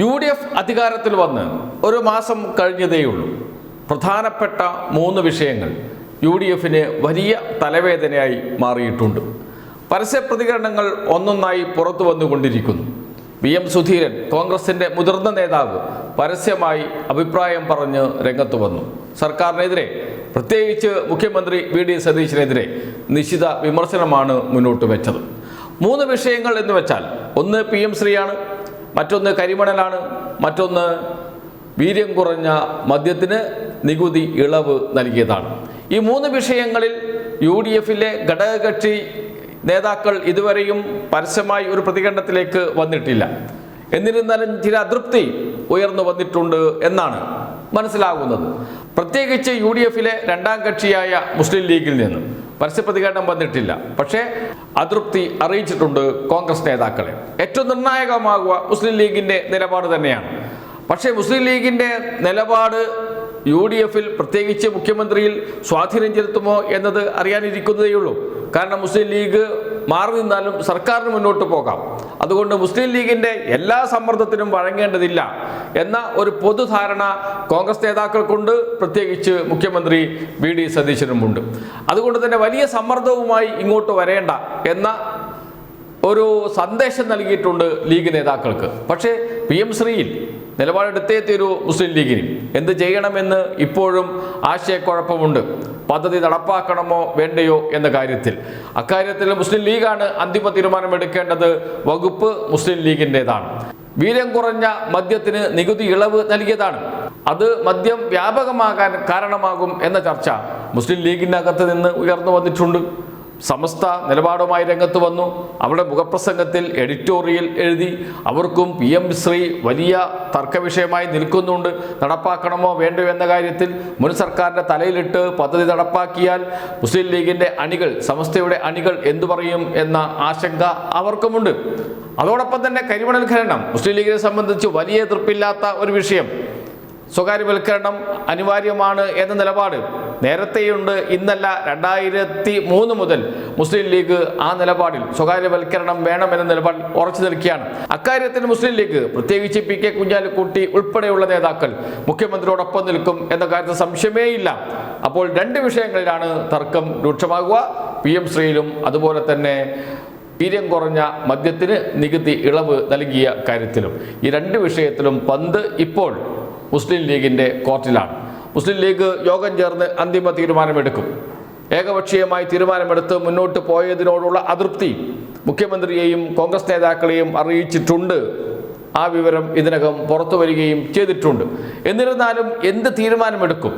UDF അധികാരത്തിൽ വന്ന് ഒരു മാസം കഴിഞ്ഞതേയുള്ളൂ. പ്രധാനപ്പെട്ട 3 വിഷയങ്ങൾ UDFന് വലിയ തലവേദനയായി മാറിയിട്ടുണ്ട്. പരസ്യ പ്രതികരണങ്ങൾ ഒന്നൊന്നായി പുറത്തു വന്നുകൊണ്ടിരിക്കുന്നു. VM സുധീരൻ, കോൺഗ്രസിൻ്റെ മുതിർന്ന നേതാവ്, പരസ്യമായി അഭിപ്രായം പറഞ്ഞ് രംഗത്ത് വന്നു. സർക്കാരിനെതിരെ, പ്രത്യേകിച്ച് മുഖ്യമന്ത്രി VD സതീശനെതിരെ നിശിത വിമർശനമാണ് മുന്നോട്ട് വെച്ചത്. 3 വിഷയങ്ങൾ എന്ന് വെച്ചാൽ, ഒന്ന് PM ശ്രീയാണ്, മറ്റൊന്ന് കരിമണലാണ്, മറ്റൊന്ന് വീര്യം കുറഞ്ഞ മദ്യത്തിന് നികുതി ഇളവ് നൽകിയതാണ്. ഈ 3 വിഷയങ്ങളിൽ UDFിലെ ഘടകകക്ഷി നേതാക്കൾ ഇതുവരെയും പരസ്യമായി ഒരു പ്രതികരണത്തിലേക്ക് വന്നിട്ടില്ല. എന്നിരുന്നാലും ചില അതൃപ്തി ഉയർന്നു വന്നിട്ടുണ്ട് എന്നാണ് മനസ്സിലാകുന്നത്. പ്രത്യേകിച്ച് UDFിലെ രണ്ടാം കക്ഷിയായ മുസ്ലിം ലീഗിൽ നിന്ന് പരസ്യ പ്രതികരണം വന്നിട്ടില്ല. പക്ഷേ അതൃപ്തി അറിയിച്ചിട്ടുണ്ട് കോൺഗ്രസ് നേതാക്കളെ. ഏറ്റവും നിർണായകമാകുക മുസ്ലിം ലീഗിൻ്റെ നിലപാട് തന്നെയാണ്. പക്ഷേ മുസ്ലിം ലീഗിൻ്റെ നിലപാട് UDFിൽ, പ്രത്യേകിച്ച് മുഖ്യമന്ത്രിയിൽ സ്വാധീനം ചെലുത്തുമോ എന്നത് അറിയാനിരിക്കുന്നതേയുള്ളൂ. കാരണം മുസ്ലിം ലീഗ് മാറി നിന്നാലും സർക്കാരിന് മുന്നോട്ട് പോകാം. അതുകൊണ്ട് മുസ്ലിം ലീഗിൻ്റെ എല്ലാ സമ്മർദ്ദത്തിനും വഴങ്ങേണ്ടതില്ല എന്ന ഒരു പൊതുധാരണ കോൺഗ്രസ് നേതാക്കൾക്കുണ്ട്, പ്രത്യേകിച്ച് മുഖ്യമന്ത്രി VD സതീശനുമുണ്ട്. അതുകൊണ്ട് തന്നെ വലിയ സമ്മർദ്ദവുമായി ഇങ്ങോട്ട് വരേണ്ട എന്ന ഒരു സന്ദേശം നൽകിയിട്ടുണ്ട് ലീഗ് നേതാക്കൾക്ക്. പക്ഷേ PM ശ്രീയിൽ നിലപാടെടുത്തേ തീരൂ മുസ്ലിം ലീഗിന്. എന്ത് ചെയ്യണമെന്ന് ഇപ്പോഴും ആശയക്കുഴപ്പമുണ്ട്. പദ്ധതി നടപ്പാക്കണമോ വേണ്ടയോ എന്ന കാര്യത്തിൽ. അക്കാര്യത്തിൽ മുസ്ലിം ലീഗാണ് അന്തിമ തീരുമാനമെടുക്കേണ്ടത്. വകുപ്പ് മുസ്ലിം ലീഗിൻ്റെതാണ്. വീര്യം കുറഞ്ഞ മദ്യത്തിന് നികുതി ഇളവ് നൽകിയതാണ്. അത് മദ്യം വ്യാപകമാകാൻ കാരണമാകും എന്ന ചർച്ച മുസ്ലിം ലീഗിനകത്ത് നിന്ന് ഉയർന്നു വന്നിട്ടുണ്ട്. സമസ്ത നിലപാടുമായി രംഗത്ത് വന്നു. അവിടെ മുഖപ്രസംഗത്തിൽ എഡിറ്റോറിയൽ എഴുതി. അവർക്കും PM ശ്രീ വലിയ തർക്കവിഷയമായി നിൽക്കുന്നുണ്ട്. നടപ്പാക്കണമോ വേണ്ടയോ എന്ന കാര്യത്തിൽ മുൻ സർക്കാരിൻ്റെ തലയിലിട്ട് പദ്ധതി നടപ്പാക്കിയാൽ മുസ്ലിം ലീഗിൻ്റെ അണികൾ, സമസ്തയുടെ അണികൾ എന്തു പറയും എന്ന ആശങ്ക അവർക്കുമുണ്ട്. അതോടൊപ്പം തന്നെ കരിമണൽ ഖനനം മുസ്ലിം ലീഗിനെ സംബന്ധിച്ച് വലിയ എതിർപ്പില്ലാത്ത ഒരു വിഷയം. സ്വകാര്യവൽക്കരണം അനിവാര്യമാണ് എന്ന നിലപാട് നേരത്തെയുണ്ട്. ഇന്നല്ല, 2003 മുതൽ മുസ്ലിം ലീഗ് ആ നിലപാടിൽ സ്വകാര്യവൽക്കരണം വേണമെന്ന നിലപാട് ഉറച്ചു നിൽക്കുകയാണ്. അക്കാര്യത്തിൽ മുസ്ലിം ലീഗ്, പ്രത്യേകിച്ച് PK കുഞ്ഞാലിക്കുട്ടി ഉൾപ്പെടെയുള്ള നേതാക്കൾ മുഖ്യമന്ത്രിയോടൊപ്പം നിൽക്കും എന്ന കാര്യത്തിൽ സംശയമേ ഇല്ല. അപ്പോൾ 2 വിഷയങ്ങളിലാണ് തർക്കം രൂക്ഷമാകുക. PM ശ്രീയിലും അതുപോലെ തന്നെ വീര്യം കുറഞ്ഞ മദ്യത്തിന് നികുതി ഇളവ് നൽകിയ കാര്യത്തിലും. ഈ 2 വിഷയത്തിലും പന്ത് ഇപ്പോൾ മുസ്ലിം ലീഗിൻ്റെ കോർട്ടിലാണ്. മുസ്ലിം ലീഗ് യോഗം ചേർന്ന് അന്തിമ തീരുമാനമെടുക്കും. ഏകപക്ഷീയമായി തീരുമാനമെടുത്ത് മുന്നോട്ട് പോയതിനോടുള്ള അതൃപ്തി മുഖ്യമന്ത്രിയെയും കോൺഗ്രസ് നേതാക്കളെയും അറിയിച്ചിട്ടുണ്ട്. ആ വിവരം ഇതിനകം പുറത്തു വരികയും ചെയ്തിട്ടുണ്ട്. എന്നിരുന്നാലും എന്ത് തീരുമാനമെടുക്കും?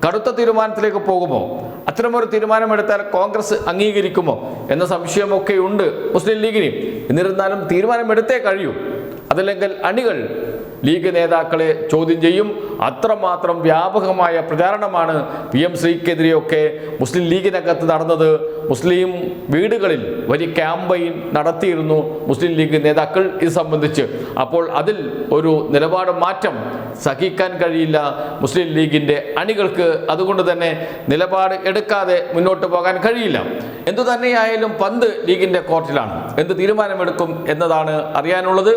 കടുത്ത തീരുമാനത്തിലേക്ക് പോകുമോ? അത്തരമൊരു തീരുമാനമെടുത്താൽ കോൺഗ്രസ് അംഗീകരിക്കുമോ എന്ന സംശയമൊക്കെ ഉണ്ട് മുസ്ലിം ലീഗിന്. എന്നിരുന്നാലും തീരുമാനമെടുത്തേ കഴിയൂ. അതല്ലെങ്കിൽ അണികൾ ലീഗ് നേതാക്കളെ ചോദ്യം ചെയ്യും. അത്രമാത്രം വ്യാപകമായ പ്രചാരണമാണ് PM ശ്രീക്കെതിരെയൊക്കെ മുസ്ലിം ലീഗിനകത്ത് നടന്നത്. മുസ്ലിം വീടുകളിൽ വലിയ ക്യാമ്പയിൻ നടത്തിയിരുന്നു മുസ്ലിം ലീഗ് നേതാക്കൾ ഇത് സംബന്ധിച്ച്. അപ്പോൾ അതിൽ ഒരു നിലപാട് മാറ്റം സഹിക്കാൻ കഴിയില്ല മുസ്ലിം ലീഗിൻ്റെ അണികൾക്ക്. അതുകൊണ്ട് തന്നെ നിലപാട് എടുക്കാതെ മുന്നോട്ട് പോകാൻ കഴിയില്ല. എന്തു തന്നെയായാലും പന്ത് ലീഗിൻ്റെ കോർട്ടിലാണ്. എന്ത് തീരുമാനമെടുക്കും എന്നതാണ് അറിയാനുള്ളത്.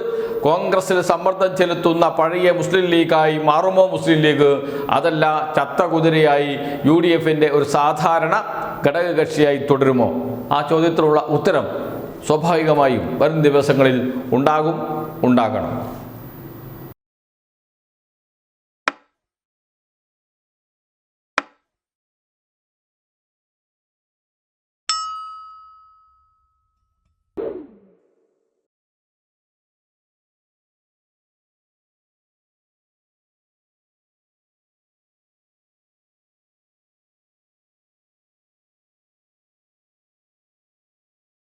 കോൺഗ്രസിൽ സമ്മർദ്ദം ചെലുത്തുന്ന പഴയ മുസ്ലിം ലീഗായി മാറുമോ മുസ്ലിം ലീഗ്? അതല്ല ചത്ത കുതിരയായി UDFിൻ്റെ ഒരു സാധാരണ ഘടകകക്ഷിയായി തുടരുമോ? ആ ചോദ്യത്തിലുള്ള ഉത്തരം സ്വാഭാവികമായും വരും ദിവസങ്ങളിൽ ഉണ്ടാകണം.